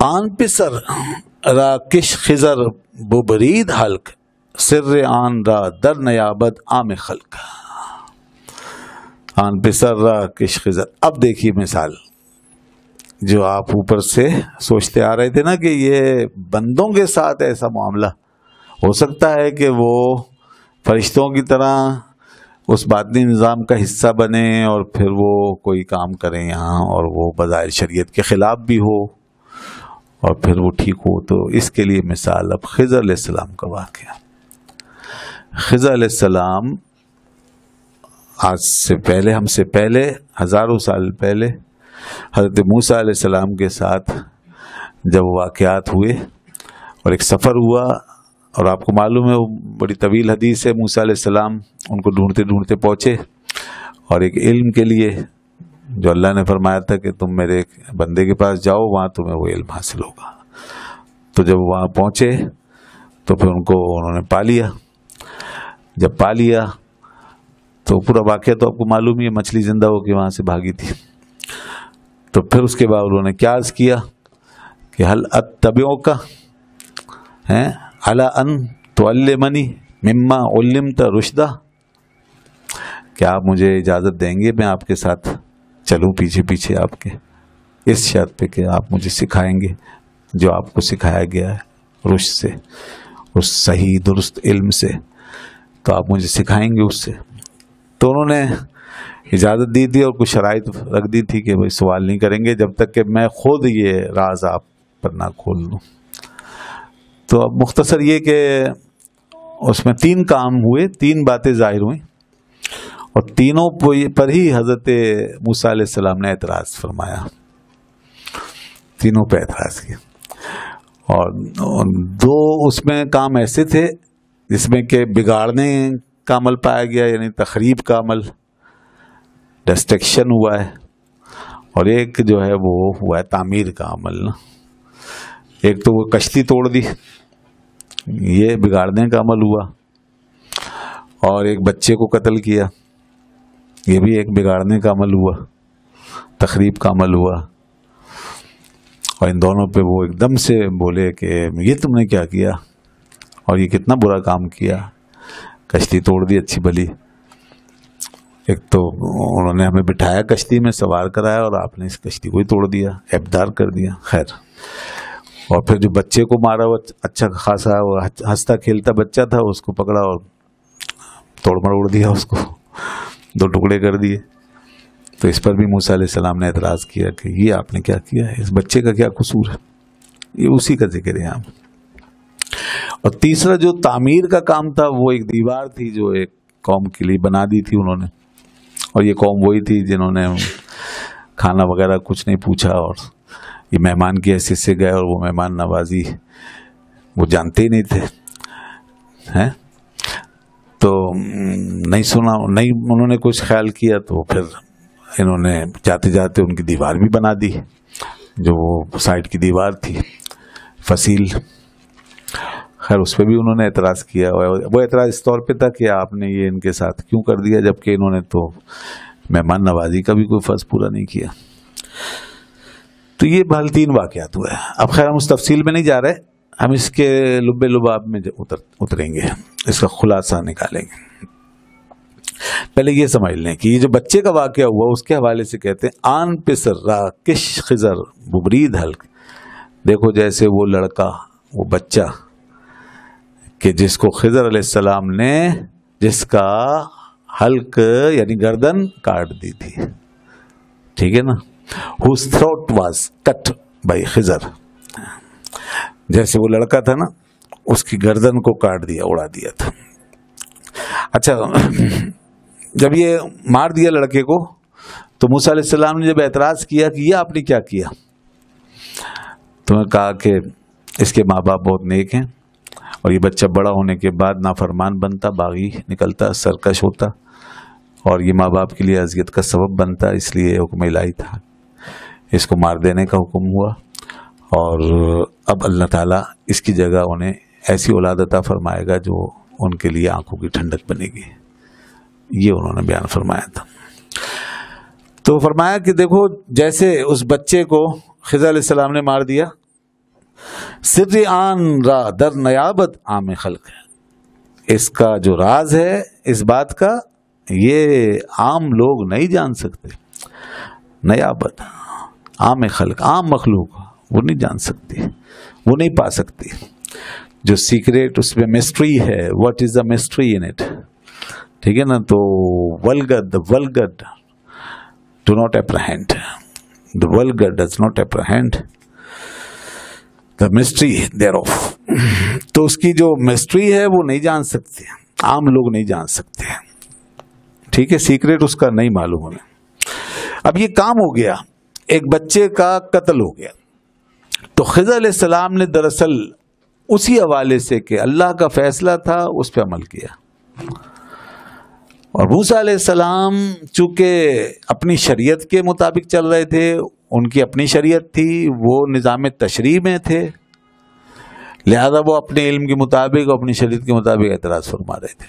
آن پسر را کش خزر ببرید حلق سر آن را در نیابد عام خلق. آن پسر را کش خزر. اب دیکھیے مثال جو آپ اوپر سے سوچتے آ رہے تھے نا کہ یہ بندوں کے ساتھ ایسا معاملہ ہو سکتا ہے کہ وہ فرشتوں کی طرح اس باطنی نظام کا حصہ بنے اور پھر وہ کوئی کام کریں یہاں اور وہ بظاہر شریعت کے خلاف بھی ہو اور پھر وہ ٹھیک ہو. تو اس کے لیے مثال اب خضر علیہ السلام کا واقعہ. خضر علیہ السلام آج سے پہلے، ہم سے پہلے، ہزاروں سال پہلے حضرت موسیٰ علیہ السلام کے ساتھ جب واقعات ہوئے اور ایک سفر ہوا، اور آپ کو معلوم ہے وہ بڑی طویل حدیث ہے. موسیٰ علیہ السلام ان کو ڈھونڈتے ڈھونڈتے پہنچے اور ایک علم کے لیے جو اللہ نے فرمایا تھا کہ تم میرے بندے کے پاس جاؤ، وہاں تمہیں وہ علم حاصل ہوگا. تو جب وہاں پہنچے تو پھر ان کو انہوں نے پا لیا. جب پا لیا تو پورا واقعہ تو آپ کو معلوم ہی ہے، مچھلی زندہ ہو کے وہاں سے بھاگی تھی. تو پھر اس کے بعد انہوں نے کیا عرض کیا کہ حل اتبعک علی ان تعلمنی مما علمت رشدا. کیا آپ مجھے اجازت دیں گے میں آپ کے ساتھ چلوں پیچھے پیچھے آپ کے، اس شرط پہ کہ آپ مجھے سکھائیں گے جو آپ کو سکھایا گیا ہے رشد سے، اس صحیح درست علم سے، تو آپ مجھے سکھائیں گے اس سے. تو انہوں نے اجازت دی تھی اور کچھ شرائط رکھ دی تھی کہ بھائی سوال نہیں کریں گے جب تک کہ میں خود یہ راز آپ پر نہ کھول دوں. تو اب مختصر یہ کہ اس میں 3 کام ہوئے، 3 باتیں ظاہر ہوئیں اور تینوں پر ہی حضرت موسیٰ علیہ السلام نے اعتراض فرمایا، تینوں پہ اعتراض کیا. اور 2 اس میں کام ایسے تھے جس میں کہ بگاڑنے کا عمل پایا گیا، یعنی تخریب کا عمل، ڈسٹرکشن ہوا ہے، اور ایک جو ہے وہ ہوا ہے تعمیر کا عمل. ایک تو وہ کشتی توڑ دی، یہ بگاڑنے کا عمل ہوا، اور ایک بچے کو قتل کیا، یہ بھی ایک بگاڑنے کا عمل ہوا، تخریب کا عمل ہوا. اور ان دونوں پہ وہ ایک دم سے بولے کہ یہ تم نے کیا کیا اور یہ کتنا برا کام کیا، کشتی توڑ دی اچھی بھلی. ایک تو انہوں نے ہمیں بٹھایا کشتی میں، سوار کرایا، اور آپ نے اس کشتی کو ہی توڑ دیا، ایبدار کر دیا. خیر، اور پھر جو بچے کو مارا، وہ اچھا خاصا وہ ہنستا کھیلتا بچہ تھا، اس کو پکڑا اور توڑ مروڑ دیا، اس کو 2 ٹکڑے کر دیے. تو اس پر بھی موسیٰ علیہ السلام نے اعتراض کیا کہ یہ آپ نے کیا کیا ہے، اس بچے کا کیا قصور ہے. یہ اسی کا ذکر ہے یہاں. اور تیسرا جو تعمیر کا کام تھا، وہ ایک دیوار تھی جو ایک قوم کے لیے بنا دی تھی انہوں نے، اور یہ قوم وہی تھی جنہوں نے کھانا وغیرہ کچھ نہیں پوچھا، اور یہ مہمان کی حیثیت سے گئے، اور وہ مہمان نوازی وہ جانتے ہی نہیں تھے. تو نہیں سنا، نہیں انہوں نے کچھ خیال کیا، تو پھر انہوں نے جاتے جاتے ان کی دیوار بھی بنا دی، جو وہ سائڈ کی دیوار تھی فصیل. خیر، اس پہ بھی انہوں نے اعتراض کیا. وہ اعتراض اس طور پہ تھا کہ آپ نے یہ ان کے ساتھ کیوں کر دیا، جبکہ انہوں نے تو مہمان نوازی کا بھی کوئی فرض پورا نہیں کیا. تو یہ بہرحال 3 واقعات ہوئے. اب خیر ہم اس تفصیل میں نہیں جا رہے، ہم اس کے لب لباب میں اتریں گے، اس کا خلاصہ نکالیں گے. پہلے یہ سمجھ لیں کہ یہ جو بچے کا واقعہ ہوا اس کے حوالے سے کہتے ہیں آن پسر را کش خزر ببرید حلق. دیکھو جیسے وہ لڑکا، وہ بچہ کہ جس کو خضر علیہ السلام نے جس کا حلق یعنی گردن کاٹ دی تھی، ٹھیک ہے نا، whose throat was cut by خضر. جیسے وہ لڑکا تھا نا، اس کی گردن کو کاٹ دیا، اڑا دیا تھا. اچھا، جب یہ مار دیا لڑکے کو تو موسیٰ علیہ السلام نے جب اعتراض کیا کہ یہ آپ نے کیا کیا، تو میں کہا کہ اس کے ماں باپ بہت نیک ہیں، اور یہ بچہ بڑا ہونے کے بعد نافرمان بنتا، باغی نکلتا، سرکش ہوتا، اور یہ ماں باپ کے لیے اذیت کا سبب بنتا. اس لیے حکم الہی تھا، اس کو مار دینے کا حکم ہوا. اور اب اللہ تعالیٰ اس کی جگہ انہیں ایسی اولاد عطا فرمائے گا جو ان کے لیے آنکھوں کی ٹھنڈک بنے گی. یہ انہوں نے بیان فرمایا تھا. تو فرمایا کہ دیکھو جیسے اس بچے کو خضر علیہ السلام نے مار دیا، سر آن را در نیابت عام خلق ہے، اس کا جو راز ہے اس بات کا یہ عام لوگ نہیں جان سکتے. نیابت عام خلق، عام مخلوق وہ نہیں جان سکتی، وہ نہیں پا سکتی. جو سیکریٹ اس میں مسٹری ہے، what is the mystery in it, ٹھیک ہے نا. تو vulgar do not apprehend, the vulgar does not apprehend the mystery thereof. تو اس کی جو مسٹری ہے وہ نہیں جان سکتے، عام لوگ نہیں جان سکتے، ٹھیک ہے. سیکریٹ اس کا نہیں معلوم ہے. اب یہ کام ہو گیا، ایک بچے کا قتل ہو گیا. تو خضر علیہ السلام نے دراصل اسی حوالے سے کہ اللہ کا فیصلہ تھا اس پہ عمل کیا. اور موسیٰ علیہ السلام چونکہ اپنی شریعت کے مطابق چل رہے تھے، ان کی اپنی شریعت تھی، وہ نظام تشریع میں تھے، لہذا وہ اپنے علم کے مطابق اپنی شریعت کے مطابق اعتراض فرما رہے تھے.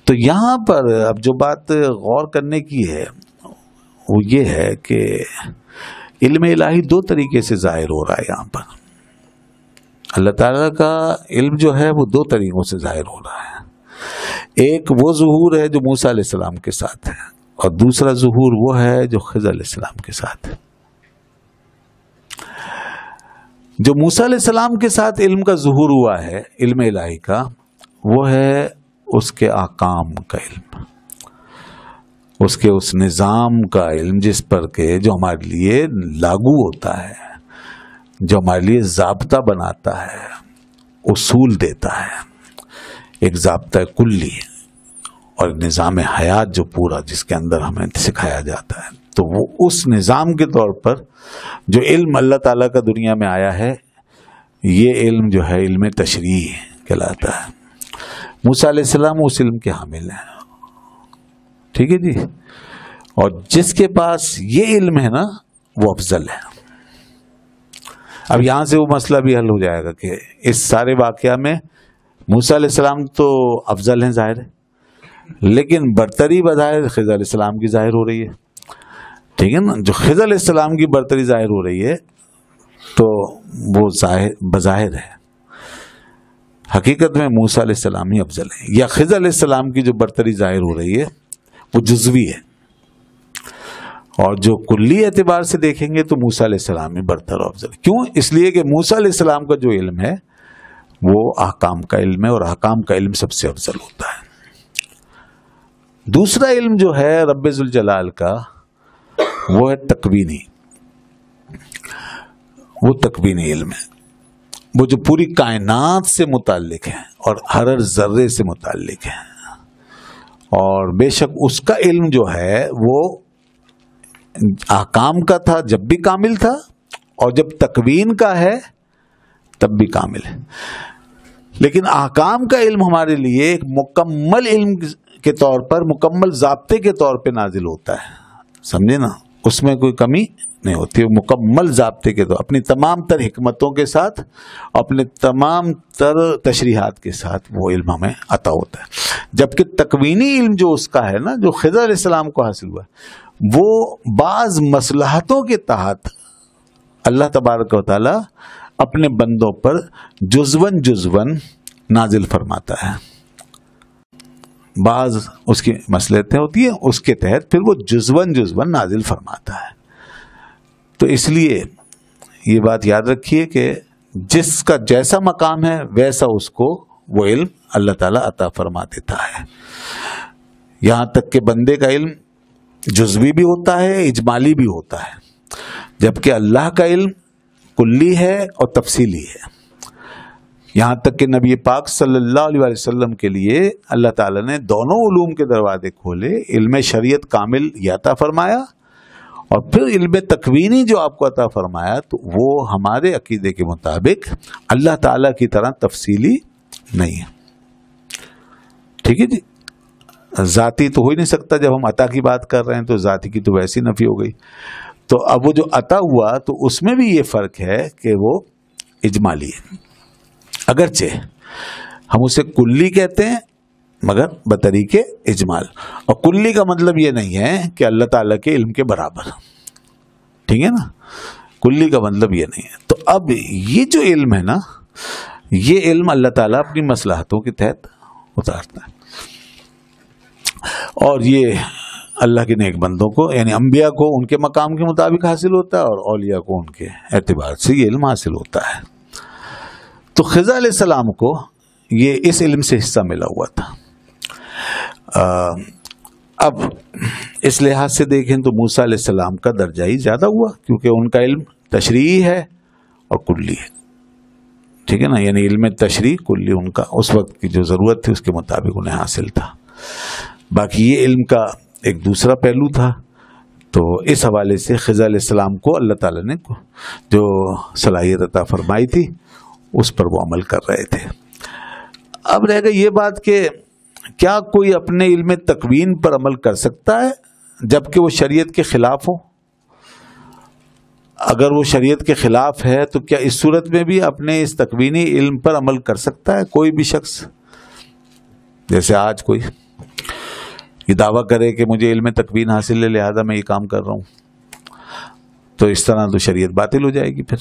تو یہاں پر اب جو بات غور کرنے کی ہے وہ یہ ہے کہ علم الہی دو طریقے سے ظاہر ہو رہا ہے. یہاں پر اللہ تعالیٰ کا علم جو ہے وہ دو طریقوں سے ظاہر ہو رہا ہے. ایک وہ ظہور ہے جو موسیٰ علیہ السلام کے ساتھ ہے، اور دوسرا ظہور وہ ہے جو خضر علیہ السلام کے ساتھ ہے. جو موسیٰ علیہ السلام کے ساتھ علم کا ظہور ہوا ہے، علم الہی کا، وہ ہے اس کے احکام کا علم، اس کے اس نظام کا علم جس پر کہ جو ہمارے لیے لاگو ہوتا ہے، جو ہمارے لیے ضابطہ بناتا ہے، اصول دیتا ہے، ایک ضابطہ کلی اور نظام حیات جو پورا جس کے اندر ہمیں سکھایا جاتا ہے. تو وہ اس نظام کے طور پر جو علم اللہ تعالیٰ کا دنیا میں آیا ہے، یہ علم جو ہے علم تشریع کہلاتا ہے. موسیٰ علیہ السلام اس علم کے حامل ہیں، ٹھیک ہے جی. اور جس کے پاس یہ علم ہے نا وہ افضل ہے. اب یہاں سے وہ مسئلہ بھی حل ہو جائے گا کہ اس سارے واقعہ میں موسیٰ علیہ السلام تو افضل ہیں ظاہر ہے، لیکن برتری بظاہر خضر علیہ السلام کی ظاہر ہو رہی ہے، ٹھیک ہے نا. جو خضر علیہ السلام کی برتری ظاہر ہو رہی ہے تو وہ بظاہر ہے، حقیقت میں موسیٰ علیہ السلام ہی افضل ہے. یا خضر علیہ السلام کی جو برتری ظاہر ہو رہی ہے وہ جزوی ہے، اور جو کلی اعتبار سے دیکھیں گے تو موسیٰ علیہ السلام ہی برتر و افضل. کیوں؟ اس لیے کہ موسیٰ علیہ السلام کا جو علم ہے وہ احکام کا علم ہے، اور احکام کا علم سب سے افضل ہوتا ہے. دوسرا علم جو ہے رب ذوالجلال کا وہ ہے تکوینی. وہ تکوینی علم ہے، وہ جو پوری کائنات سے متعلق ہے اور ہر ذرے سے متعلق ہے. اور بے شک اس کا علم جو ہے وہ احکام کا تھا جب بھی کامل تھا، اور جب تکوین کا ہے تب بھی کامل ہے. لیکن احکام کا علم ہمارے لیے ایک مکمل علم کے طور پر، مکمل ضابطے کے طور پہ نازل ہوتا ہے، سمجھے نا. اس میں کوئی کمی نہیں ہوتی، وہ مکمل ضابطے کے طور، اپنی تمام تر حکمتوں کے ساتھ، اپنے تمام تر تشریحات کے ساتھ وہ علم ہمیں عطا ہوتا ہے. جبکہ تکوینی علم جو اس کا ہے نا، جو خضر علیہ السلام کو حاصل ہوا ہے، وہ بعض مصلحتوں کے تحت اللہ تبارک و تعالی اپنے بندوں پر جزون نازل فرماتا ہے. بعض اس کی مصلحتیں ہوتی ہیں، اس کے تحت پھر وہ جزون نازل فرماتا ہے. تو اس لیے یہ بات یاد رکھیے کہ جس کا جیسا مقام ہے ویسا اس کو وہ علم اللہ تعالیٰ عطا فرما دیتا ہے. یہاں تک کہ بندے کا علم جزوی بھی ہوتا ہے، اجمالی بھی ہوتا ہے، جبکہ اللہ کا علم کلی ہے اور تفصیلی ہے. یہاں تک کہ نبی پاک صلی اللہ علیہ وسلم کے لیے اللہ تعالیٰ نے دونوں علوم کے دروازے کھولے. علم شریعت کامل یہ عطا فرمایا، اور پھر علم تکوینی جو آپ کو عطا فرمایا تو وہ ہمارے عقیدے کے مطابق اللہ تعالیٰ کی طرح تفصیلی نہیں ہے. ٹھیک ہے جی. ذاتی تو ہو ہی نہیں سکتا، جب ہم عطا کی بات کر رہے ہیں تو ذاتی کی تو ویسی نفی ہو گئی. تو اب وہ جو عطا ہوا تو اس میں بھی یہ فرق ہے کہ وہ اجمالی ہے، اگرچہ ہم اسے کلی کہتے ہیں مگر بطریق اجمال. اور کلی کا مطلب یہ نہیں ہے کہ اللہ تعالیٰ کے علم کے برابر، ٹھیک ہے نا. کلی کا مطلب یہ نہیں ہے. تو اب یہ جو علم ہے نا، یہ علم اللہ تعالیٰ اپنی مصلحتوں کے تحت اتارتا ہے، اور یہ اللہ کے نیک بندوں کو یعنی انبیاء کو ان کے مقام کے مطابق حاصل ہوتا ہے، اور اولیاء کو ان کے اعتبار سے یہ علم حاصل ہوتا ہے۔ تو خضر علیہ السلام کو یہ اس علم سے حصہ ملا ہوا تھا۔ اب اس لحاظ سے دیکھیں تو موسیٰ علیہ السلام کا درجہ ہی زیادہ ہوا، کیونکہ ان کا علم تشریعی ہے اور کلی ہے، ٹھیک ہے نا، یعنی علم تشریع کلی ان کا اس وقت کی جو ضرورت تھی اس کے مطابق انہیں حاصل تھا۔ باقی یہ علم کا ایک دوسرا پہلو تھا، تو اس حوالے سے خضر علیہ السلام کو اللہ تعالیٰ نے جو صلاحیت عطا فرمائی تھی اس پر وہ عمل کر رہے تھے۔ اب رہ گئی یہ بات کہ کیا کوئی اپنے علم تکوین پر عمل کر سکتا ہے جبکہ وہ شریعت کے خلاف ہو؟ اگر وہ شریعت کے خلاف ہے تو کیا اس صورت میں بھی اپنے اس تکوینی علم پر عمل کر سکتا ہے کوئی بھی شخص؟ جیسے آج کوئی یہ دعویٰ کرے کہ مجھے علم تکوین حاصل ہے لہذا میں یہ کام کر رہا ہوں، تو اس طرح تو شریعت باطل ہو جائے گی پھر،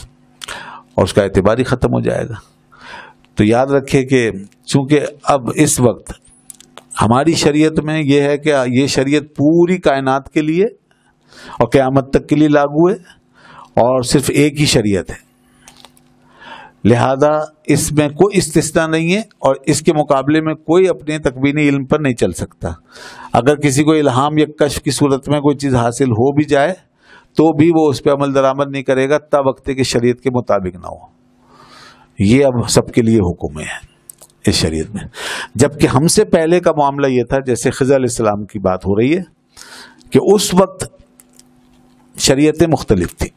اور اس کا اعتبار ہی ختم ہو جائے گا۔ تو یاد رکھے کہ چونکہ اب اس وقت ہماری شریعت میں یہ ہے کہ یہ شریعت پوری کائنات کے لیے اور قیامت تک کے لیے لاگو ہے، اور صرف ایک ہی شریعت ہے، لہذا اس میں کوئی استثناء نہیں ہے، اور اس کے مقابلے میں کوئی اپنے تکوینی علم پر نہیں چل سکتا۔ اگر کسی کو الہام یا کشف کی صورت میں کوئی چیز حاصل ہو بھی جائے تو بھی وہ اس پہ عمل درآمد نہیں کرے گا تب وقت کہ شریعت کے مطابق نہ ہو۔ یہ اب سب کے لیے حکم ہے اس شریعت میں، جبکہ ہم سے پہلے کا معاملہ یہ تھا، جیسے خضر علیہ السلام کی بات ہو رہی ہے کہ اس وقت شریعتیں مختلف تھی،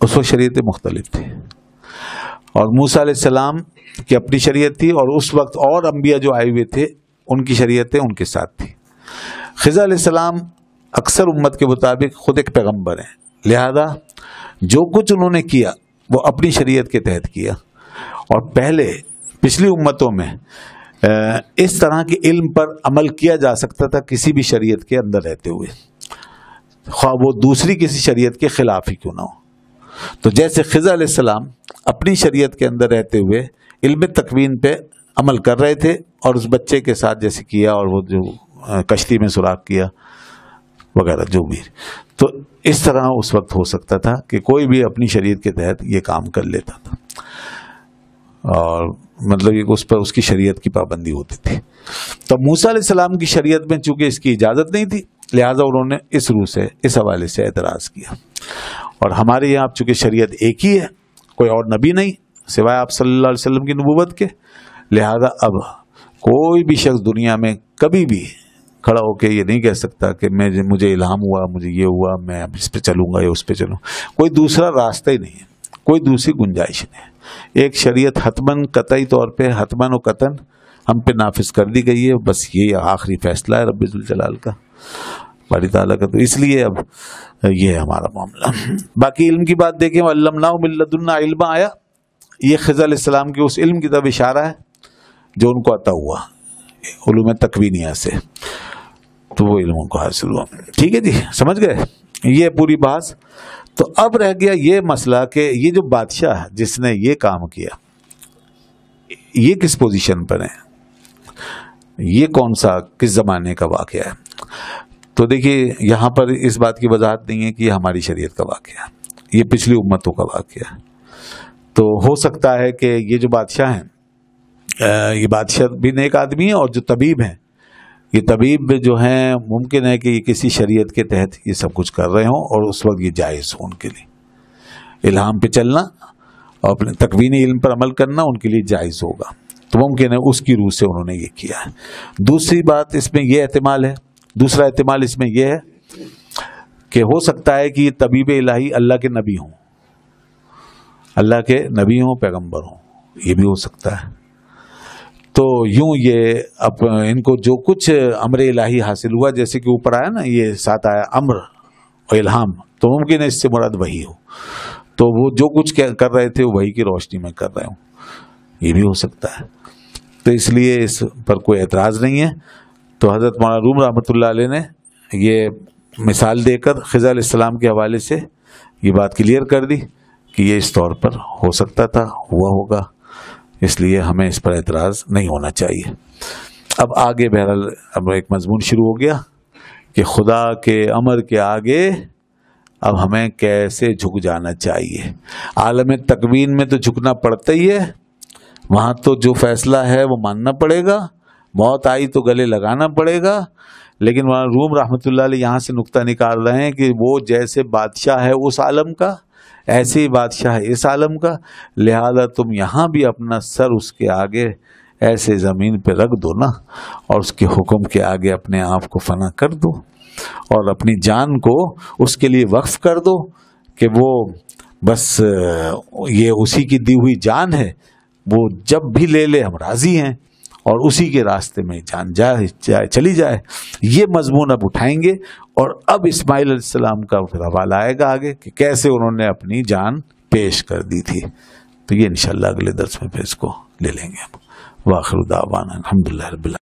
اس وقت شریعتیں مختلف تھی، اور موسیٰ علیہ السلام کی اپنی شریعت تھی، اور اس وقت اور انبیاء جو آئے ہوئے تھے ان کی شریعتیں ان کے ساتھ تھی۔ خضر علیہ السلام اکثر امت کے مطابق خود ایک پیغمبر ہیں، لہذا جو کچھ انہوں نے کیا وہ اپنی شریعت کے تحت کیا، اور پہلے پچھلی امتوں میں اس طرح کے علم پر عمل کیا جا سکتا تھا کسی بھی شریعت کے اندر رہتے ہوئے، خواہ وہ دوسری کسی شریعت کے خلاف ہی کیوں نہ ہو۔ تو جیسے خضر علیہ السلام اپنی شریعت کے اندر رہتے ہوئے علم تکوین پہ عمل کر رہے تھے، اور اس بچے کے ساتھ جیسے کیا، اور وہ جو کشتی میں سوراخ کیا وغیرہ جو بھی، تو اس طرح اس وقت ہو سکتا تھا کہ کوئی بھی اپنی شریعت کے تحت یہ کام کر لیتا تھا، اور مطلب یہ اس پر اس کی شریعت کی پابندی ہوتی تھی۔ تو موسیٰ علیہ السلام کی شریعت میں چونکہ اس کی اجازت نہیں تھی، لہذا انہوں نے اس روح سے اس حوالے سے اعتراض کیا، اور ہمارے یہاں چونکہ شریعت ایک ہی ہے، کوئی اور نبی نہیں سوائے آپ صلی اللہ علیہ وسلم کی نبوت کے، لہذا اب کوئی بھی شخص دنیا میں کبھی بھی کھڑا ہو کے یہ نہیں کہہ سکتا کہ مجھے الہام ہوا، مجھے یہ ہوا، میں اب اس پہ چلوں گا یا اس پہ چلوں، کوئی دوسرا راستہ ہی نہیں ہے، کوئی دوسری گنجائش نہیں ہے۔ ایک شریعت حتماً قطعی طور پہ حتماً و قطعاً ہم پہ نافذ کر دی گئی ہے، بس یہ آخری فیصلہ ہے رب ذوالجلال کا، باری تعالیٰ کا۔ تو اس لیے اب یہ ہے ہمارا معاملہ۔ باقی علم کی بات دیکھیں، وَعَلَّمْنَاهُ مِن لَّدُنَّا عِلْمًا آیا، یہ خضر علیہ السلام کے اس علم کی طرف اشارہ ہے جو ان کو عطا ہوا علوم تکوینیہ سے، تو وہ علم ان کو حاصل ہوا۔ ٹھیک ہے جی، سمجھ گئے یہ پوری بات۔ تو اب رہ گیا یہ مسئلہ کہ یہ جو بادشاہ ہے جس نے یہ کام کیا، یہ کس پوزیشن پر ہے، یہ کون سا کس زمانے کا واقعہ ہے؟ تو دیکھیے یہاں پر اس بات کی وضاحت نہیں ہے کہ یہ ہماری شریعت کا واقعہ ہے، یہ پچھلی امتوں کا واقعہ ہے۔ تو ہو سکتا ہے کہ یہ جو بادشاہ ہیں، یہ بادشاہ بھی نیک آدمی ہیں، اور جو طبیب ہیں، یہ طبیب جو ہیں ممکن ہے کہ یہ کسی شریعت کے تحت یہ سب کچھ کر رہے ہوں، اور اس وقت یہ جائز ہو ان کے لیے، الہام پہ چلنا اور اپنے تکوینی علم پر عمل کرنا ان کے لیے جائز ہوگا، تو ممکن ہے اس کی روح سے انہوں نے یہ کیا ہے۔ دوسری بات اس میں یہ احتمال ہے، دوسرا احتمال اس میں یہ ہے کہ ہو سکتا ہے کہ یہ طبیب الہی اللہ کے نبی ہوں، اللہ کے نبی ہوں، پیغمبر ہوں، یہ بھی ہو سکتا ہے۔ تو یوں یہ اب ان کو جو کچھ امر الہی حاصل ہوا، جیسے کہ اوپر آیا نا یہ ساتھ آیا امر اور الہام، تو ممکن ہے اس سے مراد وہی ہو، تو وہ جو کچھ کر رہے تھے وہ وہی کی روشنی میں کر رہے ہوں، یہ بھی ہو سکتا ہے۔ تو اس لیے اس پر کوئی اعتراض نہیں ہے۔ تو حضرت مولانا روم رحمۃ اللہ علیہ نے یہ مثال دے کر خضر علیہ السلام کے حوالے سے یہ بات کلیئر کر دی کہ یہ اس طور پر ہو سکتا تھا، ہوا ہوگا، اس لیے ہمیں اس پر اعتراض نہیں ہونا چاہیے۔ اب آگے بہرحال اب ایک مضمون شروع ہو گیا کہ خدا کے امر کے آگے اب ہمیں کیسے جھک جانا چاہیے۔ عالم تکوین میں تو جھکنا پڑتا ہی ہے، وہاں تو جو فیصلہ ہے وہ ماننا پڑے گا، موت آئی تو گلے لگانا پڑے گا۔ لیکن وہاں روم رحمۃ اللہ علیہ یہاں سے نقطہ نکال رہے ہیں کہ وہ جیسے بادشاہ ہے اس عالم کا، ایسے ہی بادشاہ ہے اس عالم کا، لہذا تم یہاں بھی اپنا سر اس کے آگے ایسے زمین پہ رکھ دو نا، اور اس کے حکم کے آگے اپنے آپ کو فنا کر دو، اور اپنی جان کو اس کے لیے وقف کر دو کہ وہ بس یہ اسی کی دی ہوئی جان ہے، وہ جب بھی لے لے ہم راضی ہیں، اور اسی کے راستے میں جان جائے چلی جائے۔ یہ مضمون اب اٹھائیں گے، اور اب اسماعیل علیہ السلام کا پھر حوالہ آئے گا آگے کہ کیسے انہوں نے اپنی جان پیش کر دی تھی۔ تو یہ انشاءاللہ اگلے درس میں پھر اس کو لے لیں گے۔ وآخر دعوانا الحمدللہ رب العالمین۔